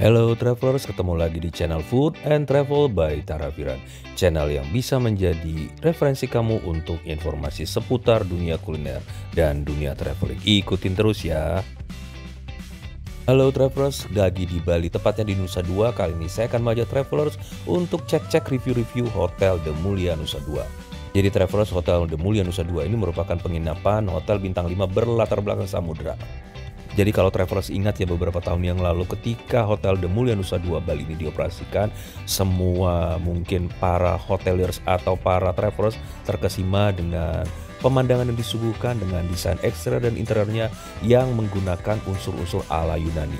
Hello travelers, ketemu lagi di channel Food and Travel by Tarafiran. Channel yang bisa menjadi referensi kamu untuk informasi seputar dunia kuliner dan dunia traveling. Ikutin terus ya. Halo travelers, lagi di Bali, tepatnya di Nusa Dua. Kali ini saya akan mengajak travelers untuk cek-cek review-review Hotel The Mulia Nusa Dua. Jadi travelers, Hotel The Mulia Nusa Dua ini merupakan penginapan hotel bintang 5 berlatar belakang samudera. Jadi kalau travelers ingat ya, beberapa tahun yang lalu ketika Hotel The Mulia Nusa Dua Bali ini dioperasikan, semua mungkin para hoteliers atau para travelers terkesima dengan pemandangan yang disuguhkan dengan desain eksterior dan interiornya yang menggunakan unsur-unsur ala Yunani.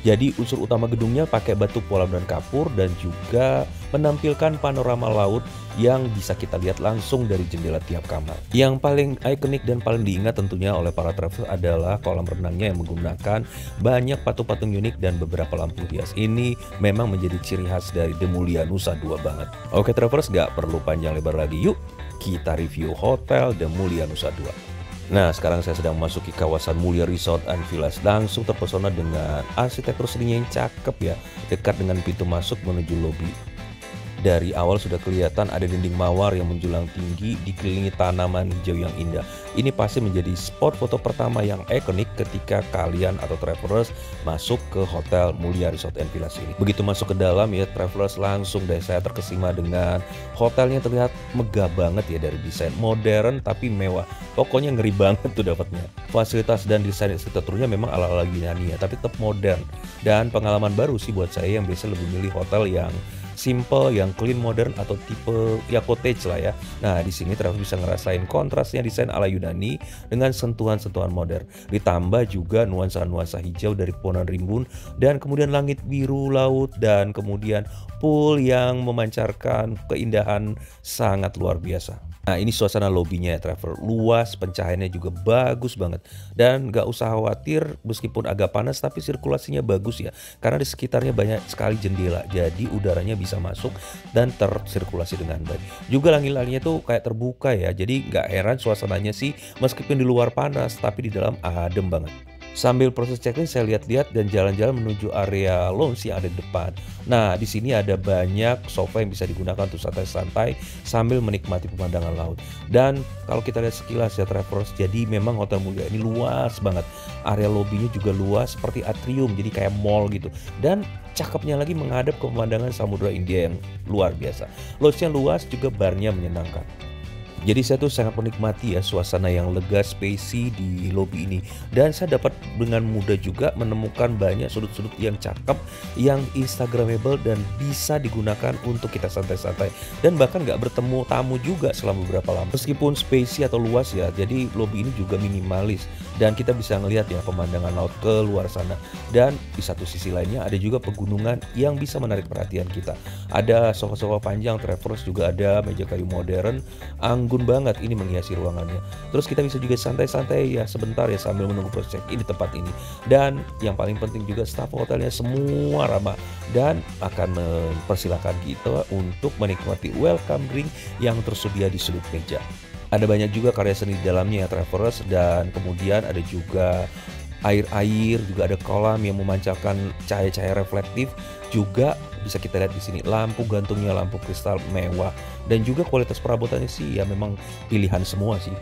Jadi unsur utama gedungnya pakai batu polam dan kapur, dan juga menampilkan panorama laut yang bisa kita lihat langsung dari jendela tiap kamar. Yang paling ikonik dan paling diingat tentunya oleh para traveler adalah kolam renangnya yang menggunakan banyak patung-patung unik dan beberapa lampu hias. Ini memang menjadi ciri khas dari The Mulia Nusa Dua banget. Oke travelers, gak perlu panjang lebar lagi, yuk kita review Hotel The Mulia Nusa Dua. Nah, sekarang saya sedang memasuki kawasan Mulia Resort and Villas. Langsung terpesona dengan arsitektur seninya yang cakep ya, dekat dengan pintu masuk menuju lobi. Dari awal sudah kelihatan ada dinding mawar yang menjulang tinggi dikelilingi tanaman hijau yang indah. Ini pasti menjadi spot foto pertama yang ikonik ketika kalian atau travelers masuk ke Hotel Mulia Resort and Villas ini. Begitu masuk ke dalam ya travelers, langsung deh saya terkesima dengan hotelnya. Terlihat megah banget ya, dari desain modern tapi mewah. Pokoknya ngeri banget tuh dapatnya. Fasilitas dan desain arsitekturnya memang ala-ala Yunani ya, tapi tetap modern. Dan pengalaman baru sih buat saya yang biasa lebih milih hotel yang simple, yang clean, modern, atau tipe ya cottage lah ya. Nah, di sini travelers bisa ngerasain kontrasnya desain ala Yunani dengan sentuhan-sentuhan modern. Ditambah juga nuansa-nuansa hijau dari pepohonan rimbun, dan kemudian langit biru laut, dan kemudian pool yang memancarkan keindahan sangat luar biasa. Nah, ini suasana lobinya ya traveler, luas, pencahayaannya juga bagus banget. Dan gak usah khawatir meskipun agak panas, tapi sirkulasinya bagus ya. Karena di sekitarnya banyak sekali jendela, jadi udaranya bisa masuk dan tersirkulasi dengan baik. Juga langit-langitnya tuh kayak terbuka ya, jadi gak heran suasananya sih meskipun di luar panas, tapi di dalam adem banget. Sambil proses check-in saya lihat-lihat dan jalan-jalan menuju area lounge yang ada di depan. Nah, di sini ada banyak sofa yang bisa digunakan untuk santai-santai sambil menikmati pemandangan laut. Dan kalau kita lihat sekilas ya travelers, jadi memang Hotel Mulia ini luas banget. Area lobbynya juga luas seperti atrium, jadi kayak mall gitu. Dan cakepnya lagi menghadap ke pemandangan Samudra India yang luar biasa. Lounge-nya luas, juga barnya menyenangkan. Jadi saya tuh sangat menikmati ya suasana yang lega, spacey di lobi ini. Dan saya dapat dengan mudah juga menemukan banyak sudut-sudut yang cakep, yang instagramable, dan bisa digunakan untuk kita santai-santai. Dan bahkan nggak bertemu tamu juga selama beberapa lama. Meskipun spacey atau luas ya, jadi lobi ini juga minimalis. Dan kita bisa ngelihat ya pemandangan laut ke luar sana. Dan di satu sisi lainnya ada juga pegunungan yang bisa menarik perhatian kita. Ada sofa-sofa panjang travelers, juga ada meja kayu modern, anggun banget ini menghiasi ruangannya. Terus kita bisa juga santai-santai ya sebentar ya sambil menunggu proses check-in di tempat ini. Dan yang paling penting juga staf hotelnya semua ramah dan akan mempersilahkan kita untuk menikmati welcome drink yang tersedia di sudut meja. Ada banyak juga karya seni di dalamnya ya travelers, dan kemudian ada juga air-air, juga ada kolam yang memancarkan cahaya-cahaya reflektif. Juga bisa kita lihat di sini lampu gantungnya, lampu kristal mewah, dan juga kualitas perabotannya sih ya memang pilihan semua sih.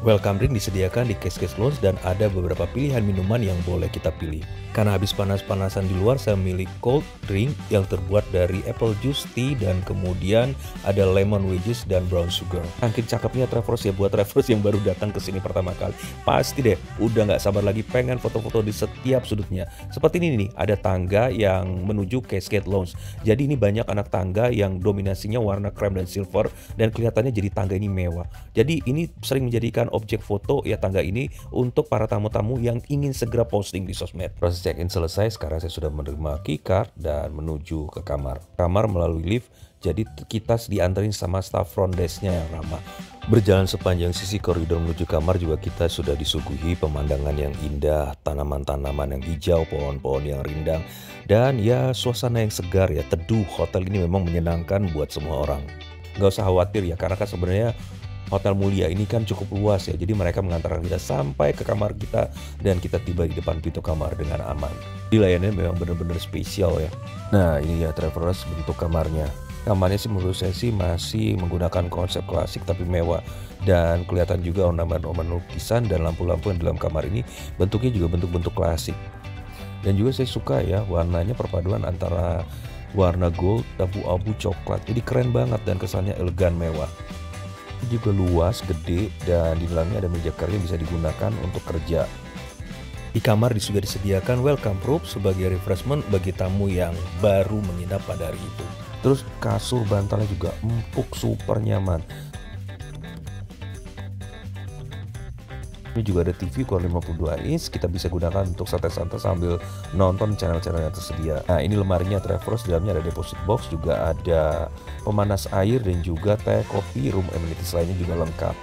Welcome drink disediakan di case-case lounge, dan ada beberapa pilihan minuman yang boleh kita pilih. Karena habis panas-panasan di luar, saya memilih cold drink yang terbuat dari apple juice tea, dan kemudian ada lemon wedges dan brown sugar. Makin cakepnya travelers ya, buat travelers yang baru datang ke sini pertama kali, pasti deh udah nggak sabar lagi pengen foto-foto di setiap sudutnya. Seperti ini nih, ada tangga yang menuju Cascade Lounge. Jadi ini banyak anak tangga yang dominasinya warna krem dan silver, dan kelihatannya jadi tangga ini mewah. Jadi ini sering menjadikan objek foto ya tangga ini untuk para tamu-tamu yang ingin segera posting di sosmed. Proses check-in selesai, sekarang saya sudah menerima keycard dan menuju ke kamar. Kamar melalui lift, jadi kita dianterin sama staff front desk-nya yang ramah. Berjalan sepanjang sisi koridor menuju kamar juga kita sudah disuguhi pemandangan yang indah, tanaman-tanaman yang hijau, pohon-pohon yang rindang, dan ya suasana yang segar ya, teduh. Hotel ini memang menyenangkan buat semua orang. Gak usah khawatir ya, karena kan sebenarnya Hotel Mulia ini kan cukup luas ya, jadi mereka mengantarkan kita sampai ke kamar kita dan kita tiba di depan pintu kamar dengan aman. Dilayani memang benar-benar spesial ya. Nah ini ya travelers bentuk kamarnya. Kamarnya sih menurut saya sih masih menggunakan konsep klasik tapi mewah. Dan kelihatan juga ornamen-ornamen lukisan dan lampu-lampu yang dalam kamar ini bentuknya juga bentuk-bentuk klasik. Dan juga saya suka ya warnanya perpaduan antara warna gold, abu-abu, coklat. Jadi keren banget dan kesannya elegan mewah. Juga luas, gede, dan di dalamnya ada meja kerja yang bisa digunakan untuk kerja. Di kamar juga disediakan welcome room sebagai refreshment bagi tamu yang baru menginap pada hari itu. Terus kasur bantalnya juga empuk, super nyaman. Ini juga ada TV ukuran 52 inch, kita bisa gunakan untuk santai-santai sambil nonton channel-channel yang tersedia. Nah ini lemarinya travelers, di dalamnya ada deposit box, juga ada pemanas air dan juga teh, kopi, room amenities lainnya juga lengkap.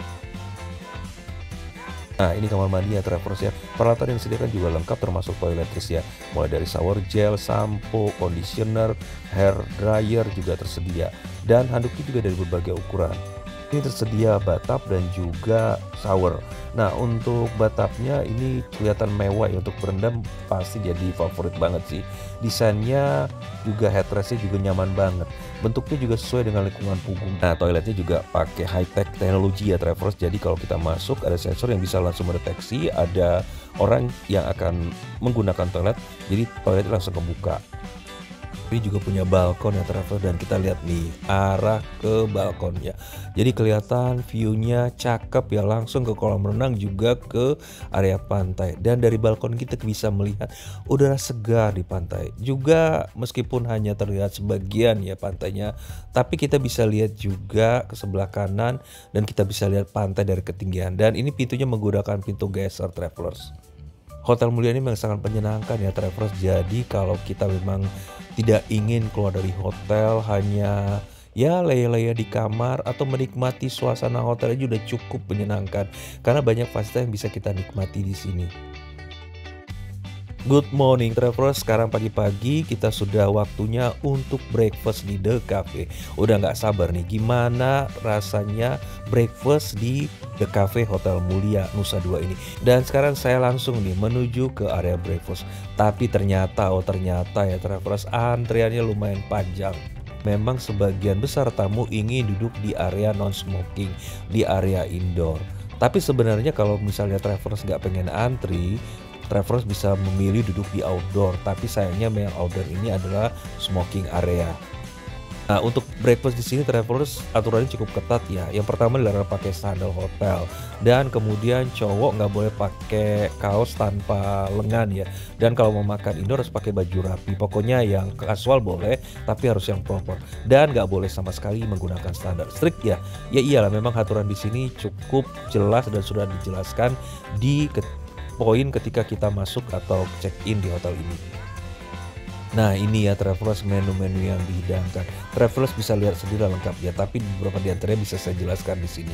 Nah ini kamar mandi ya travelers ya, peralatan yang disediakan juga lengkap termasuk toiletries ya, mulai dari shower gel, sampo, conditioner, hair dryer juga tersedia, dan handuknya juga dari berbagai ukuran. Ini tersedia bathtub dan juga shower. Nah untuk bathtubnya ini kelihatan mewah ya, untuk berendam pasti jadi favorit banget sih. Desainnya juga headrestnya juga nyaman banget. Bentuknya juga sesuai dengan lingkungan punggung. Nah toiletnya juga pakai high tech teknologi ya travelers. Jadi kalau kita masuk ada sensor yang bisa langsung mendeteksi ada orang yang akan menggunakan toilet. Jadi toiletnya langsung kebuka. Ini juga punya balkon ya traveler, dan kita lihat nih arah ke balkonnya. Jadi kelihatan view-nya cakep ya, langsung ke kolam renang juga ke area pantai. Dan dari balkon kita bisa melihat udara segar di pantai. Juga meskipun hanya terlihat sebagian ya pantainya, tapi kita bisa lihat juga ke sebelah kanan dan kita bisa lihat pantai dari ketinggian. Dan ini pintunya menggunakan pintu geser travelers. Hotel Mulia ini memang sangat menyenangkan ya travelers. Jadi kalau kita memang tidak ingin keluar dari hotel, hanya ya laya-laya di kamar atau menikmati suasana hotelnya sudah cukup menyenangkan karena banyak fasilitas yang bisa kita nikmati di sini. Good morning travelers, sekarang pagi-pagi kita sudah waktunya untuk breakfast di The Cafe. Udah nggak sabar nih gimana rasanya breakfast di The Cafe Hotel Mulia Nusa Dua ini. Dan sekarang saya langsung nih menuju ke area breakfast. Tapi ternyata ya travelers, antriannya lumayan panjang. Memang sebagian besar tamu ingin duduk di area non-smoking, di area indoor. Tapi sebenarnya kalau misalnya travelers nggak pengen antri, travelers bisa memilih duduk di outdoor, tapi sayangnya memang outdoor ini adalah smoking area. Nah untuk breakfast di sini travelers aturannya cukup ketat ya. Yang pertama adalah pakai sandal hotel, dan kemudian cowok nggak boleh pakai kaos tanpa lengan ya. Dan kalau mau makan indoor harus pakai baju rapi. Pokoknya yang casual boleh, tapi harus yang proper. Dan nggak boleh sama sekali menggunakan standar strict ya. Ya iyalah, memang aturan di sini cukup jelas dan sudah dijelaskan di poin ketika kita masuk atau check in di hotel ini. Nah ini ya travelers menu-menu yang dihidangkan. Travelers bisa lihat sendiri lengkap ya, tapi beberapa di antaranya bisa saya jelaskan di sini.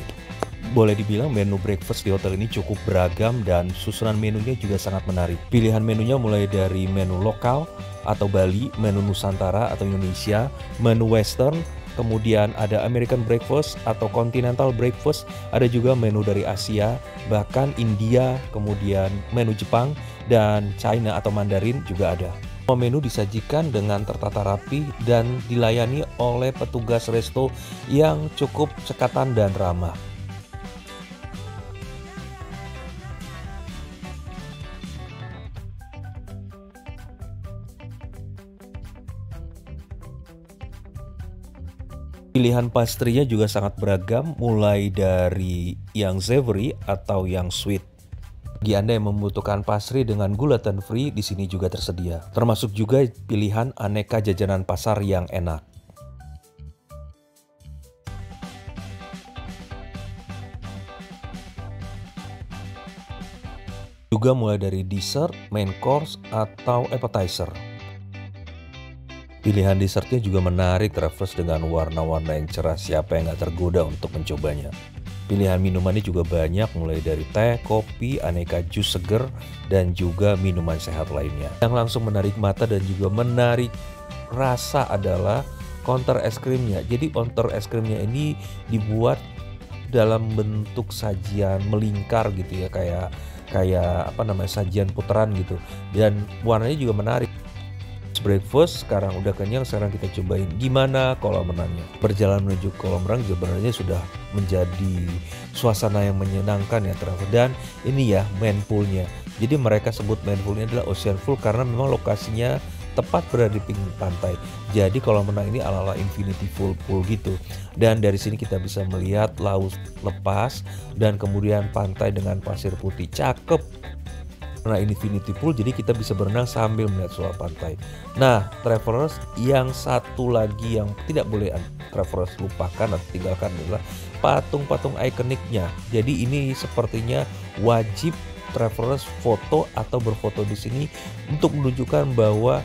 Boleh dibilang menu breakfast di hotel ini cukup beragam dan susunan menunya juga sangat menarik. Pilihan menunya mulai dari menu lokal atau Bali, menu Nusantara atau Indonesia, menu Western, kemudian ada American breakfast atau Continental breakfast, ada juga menu dari Asia, bahkan India, kemudian menu Jepang dan China atau Mandarin juga ada. Semua menu disajikan dengan tertata rapi dan dilayani oleh petugas resto yang cukup cekatan dan ramah. Pilihan pastrinya juga sangat beragam, mulai dari yang savory atau yang sweet. Bagi Anda yang membutuhkan pastry dengan gluten free, di sini juga tersedia. Termasuk juga pilihan aneka jajanan pasar yang enak. Juga mulai dari dessert, main course, atau appetizer. Pilihan dessertnya juga menarik travelers dengan warna-warna yang cerah, siapa yang gak tergoda untuk mencobanya. Pilihan minumannya juga banyak, mulai dari teh, kopi, aneka jus seger, dan juga minuman sehat lainnya. Yang langsung menarik mata dan juga menarik rasa adalah counter es krimnya. Jadi counter es krimnya ini dibuat dalam bentuk sajian melingkar gitu ya, kayak kayak apa namanya, sajian putaran gitu, dan warnanya juga menarik. Breakfast sekarang udah kenyang, sekarang kita cobain gimana kolam renangnya. Perjalanan menuju kolam renang sebenarnya sudah menjadi suasana yang menyenangkan ya Travel. Dan ini ya main poolnya. Jadi mereka sebut main poolnya adalah Ocean Pool karena memang lokasinya tepat berada di pinggir pantai. Jadi kolam renang ini ala-ala infinity pool gitu. Dan dari sini kita bisa melihat laut lepas dan kemudian pantai dengan pasir putih. Cakep. Nah, infinity pool, jadi kita bisa berenang sambil melihat suara pantai. Nah, travelers, yang satu lagi yang tidak boleh travelers lupakan atau tinggalkan adalah patung-patung ikoniknya. Jadi ini sepertinya wajib travelers foto atau berfoto di sini untuk menunjukkan bahwa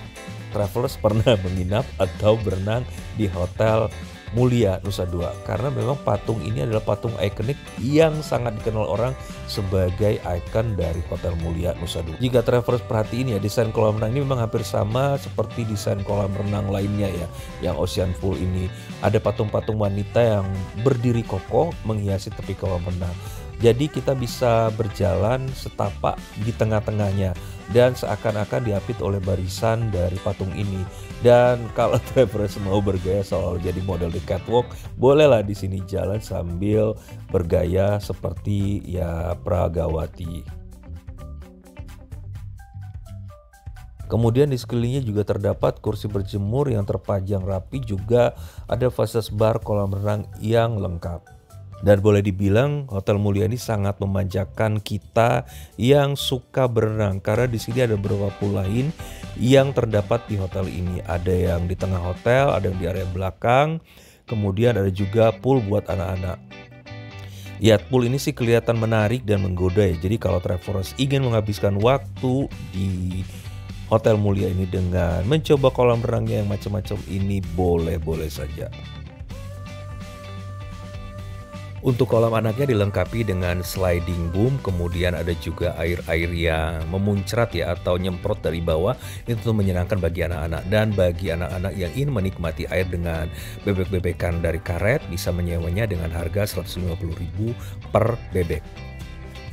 travelers pernah menginap atau berenang di Hotel Mulia Nusa Dua, karena memang patung ini adalah patung ikonik yang sangat dikenal orang sebagai ikon dari Hotel Mulia Nusa Dua. Jika travelers perhatiin ya, desain kolam renang ini memang hampir sama seperti desain kolam renang lainnya ya, yang Ocean Pool ini. Ada patung-patung wanita yang berdiri kokoh menghiasi tepi kolam renang. Jadi kita bisa berjalan setapak di tengah-tengahnya dan seakan-akan diapit oleh barisan dari patung ini. Dan kalau travelers mau bergaya soal jadi model di catwalk, bolehlah di sini jalan sambil bergaya seperti ya Pragawati. Kemudian di sekelilingnya juga terdapat kursi berjemur yang terpajang rapi, juga ada fasilitas bar kolam renang yang lengkap. Dan boleh dibilang Hotel Mulia ini sangat memanjakan kita yang suka berenang, karena di sini ada beberapa pool lain yang terdapat di hotel ini. Ada yang di tengah hotel, ada yang di area belakang, kemudian ada juga pool buat anak-anak. Ya, pool ini sih kelihatan menarik dan menggoda ya. Jadi kalau travelers ingin menghabiskan waktu di Hotel Mulia ini dengan mencoba kolam renangnya yang macam-macam ini, boleh-boleh saja. Untuk kolam anaknya dilengkapi dengan sliding boom, kemudian ada juga air-air yang memuncrat ya atau nyemprot dari bawah. Itu menyenangkan bagi anak-anak, dan bagi anak-anak yang ingin menikmati air dengan bebek-bebekan dari karet bisa menyewanya dengan harga 150.000 per bebek.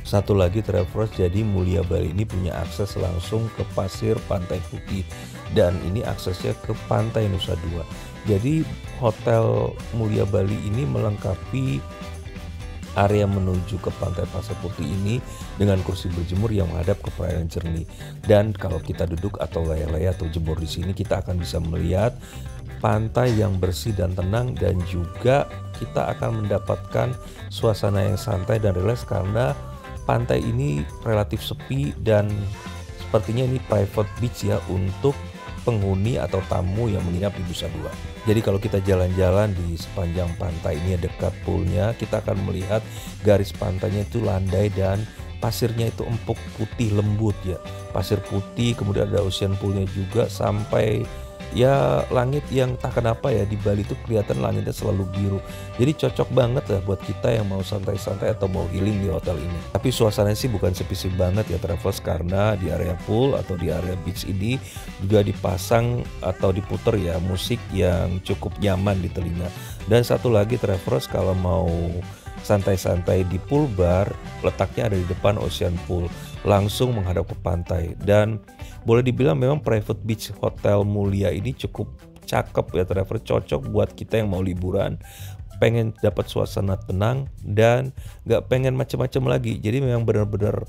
Satu lagi travelers, jadi Mulia Bali ini punya akses langsung ke pasir Pantai Putih, dan ini aksesnya ke Pantai Nusa Dua. Jadi Hotel Mulia Bali ini melengkapi area menuju ke Pantai Pasir Putih ini dengan kursi berjemur yang menghadap ke perairan jernih. Dan kalau kita duduk atau layar-layar atau jemur di sini, kita akan bisa melihat pantai yang bersih dan tenang, dan juga kita akan mendapatkan suasana yang santai dan rileks karena pantai ini relatif sepi dan sepertinya ini private beach ya untuk penghuni atau tamu yang menginap di Nusa Dua. Jadi kalau kita jalan-jalan di sepanjang pantai ini dekat poolnya, kita akan melihat garis pantainya itu landai dan pasirnya itu empuk putih lembut ya. Pasir putih, kemudian ada ocean poolnya juga sampai ya langit yang tak kenapa ya di Bali itu kelihatan langitnya selalu biru. Jadi cocok banget lah buat kita yang mau santai-santai atau mau healing di hotel ini. Tapi suasananya sih bukan sepi-sepi banget ya travelers, karena di area pool atau di area beach ini juga dipasang atau diputer ya musik yang cukup nyaman di telinga. Dan satu lagi travelers, kalau mau santai-santai di pool bar, letaknya ada di depan Ocean Pool, langsung menghadap ke pantai. Dan boleh dibilang memang private beach Hotel Mulia ini cukup cakep ya traveler, cocok buat kita yang mau liburan, pengen dapat suasana tenang dan gak pengen macam-macam lagi. Jadi memang benar-benar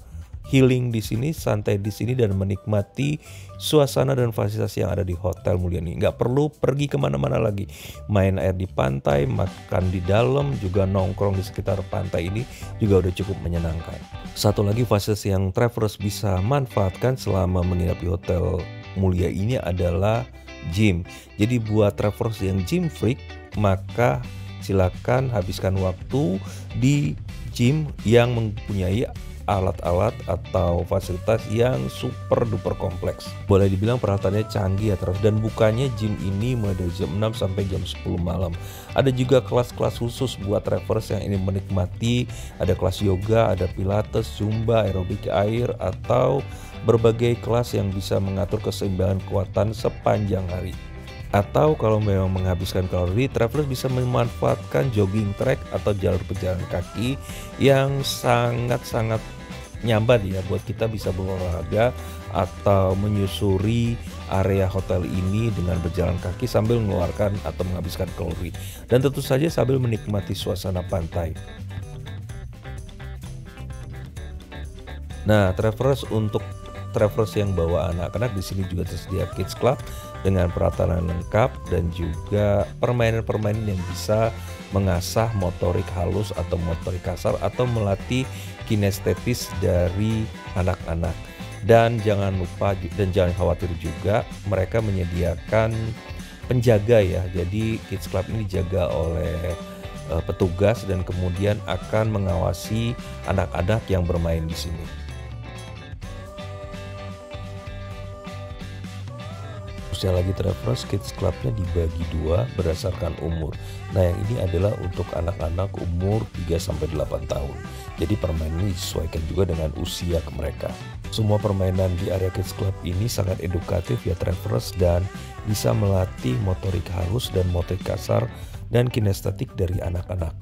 healing di sini, santai di sini, dan menikmati suasana dan fasilitas yang ada di Hotel Mulia ini. Nggak perlu pergi kemana-mana lagi, main air di pantai, makan di dalam, juga nongkrong di sekitar pantai ini juga udah cukup menyenangkan. Satu lagi fasilitas yang travelers bisa manfaatkan selama menginap di Hotel Mulia ini adalah gym. Jadi buat travelers yang gym freak, maka silakan habiskan waktu di gym yang mempunyai alat-alat atau fasilitas yang super duper kompleks. Boleh dibilang peralatannya canggih ya terus, dan bukanya gym ini mulai dari jam 6 sampai jam 10 malam. Ada juga kelas-kelas khusus buat travelers yang ingin menikmati, ada kelas yoga, ada pilates, zumba, aerobik air, atau berbagai kelas yang bisa mengatur keseimbangan kekuatan sepanjang hari. Atau kalau memang menghabiskan kalori, travelers bisa memanfaatkan jogging track atau jalur pejalan kaki yang sangat-sangat nyaman ya buat kita bisa berolahraga atau menyusuri area hotel ini dengan berjalan kaki sambil mengeluarkan atau menghabiskan kalori. Dan tentu saja sambil menikmati suasana pantai. Nah, untuk travelers yang bawa anak-anak, di sini juga tersedia Kids Club dengan peralatan lengkap dan juga permainan-permainan yang bisa mengasah motorik halus atau motorik kasar atau melatih kinestetis dari anak-anak. Dan jangan lupa dan jangan khawatir juga, mereka menyediakan penjaga ya. Jadi Kids Club ini dijaga oleh petugas dan kemudian akan mengawasi anak-anak yang bermain di sini. Usia lagi travelers, Kids Clubnya dibagi dua berdasarkan umur. Nah, yang ini adalah untuk anak-anak umur 3-8 tahun. Jadi permainan ini disesuaikan juga dengan usia mereka. Semua permainan di area Kids Club ini sangat edukatif ya travelers, dan bisa melatih motorik halus dan motorik kasar dan kinestetik dari anak-anak.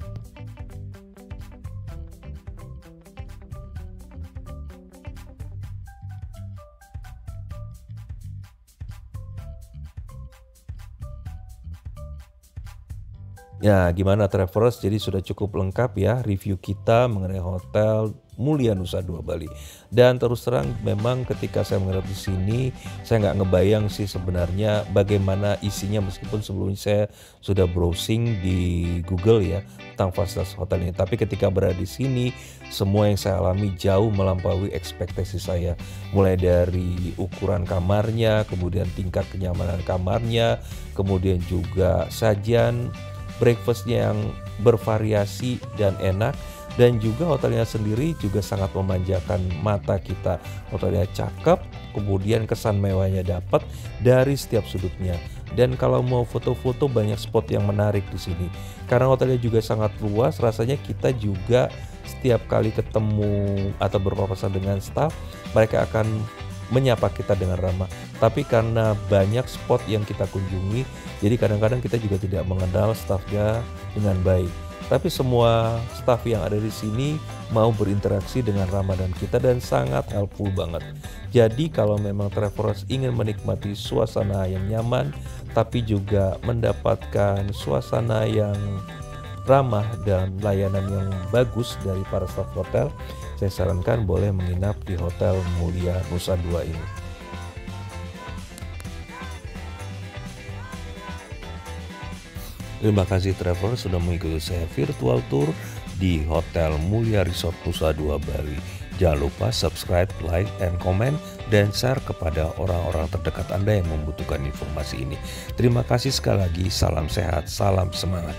Ya, gimana travelers? Jadi sudah cukup lengkap ya review kita mengenai Hotel Mulia Nusa Dua Bali. Dan terus terang memang ketika saya menginap di sini, saya nggak ngebayang sih sebenarnya bagaimana isinya, meskipun sebelumnya saya sudah browsing di Google ya tentang fasilitas hotel ini. Tapi ketika berada di sini, semua yang saya alami jauh melampaui ekspektasi saya. Mulai dari ukuran kamarnya, kemudian tingkat kenyamanan kamarnya, kemudian juga sajian breakfastnya yang bervariasi dan enak, dan juga hotelnya sendiri juga sangat memanjakan mata kita. Hotelnya cakep, kemudian kesan mewahnya dapat dari setiap sudutnya. Dan kalau mau foto-foto banyak spot yang menarik di sini. Karena hotelnya juga sangat luas, rasanya kita juga setiap kali ketemu atau berpapasan dengan staff, mereka akan menyapa kita dengan ramah. Tapi karena banyak spot yang kita kunjungi, jadi kadang-kadang kita juga tidak mengenal staffnya dengan baik. Tapi semua staff yang ada di sini mau berinteraksi dengan ramah dengan kita dan sangat helpful banget. Jadi kalau memang travelers ingin menikmati suasana yang nyaman, tapi juga mendapatkan suasana yang ramah dan layanan yang bagus dari para staf hotel, saya sarankan boleh menginap di Hotel Mulia Nusa Dua ini. Terima kasih traveler sudah mengikuti saya virtual tour di Hotel Mulia Resort Nusa Dua Bali. Jangan lupa subscribe, like, and comment, dan share kepada orang-orang terdekat Anda yang membutuhkan informasi ini. Terima kasih sekali lagi, salam sehat, salam semangat.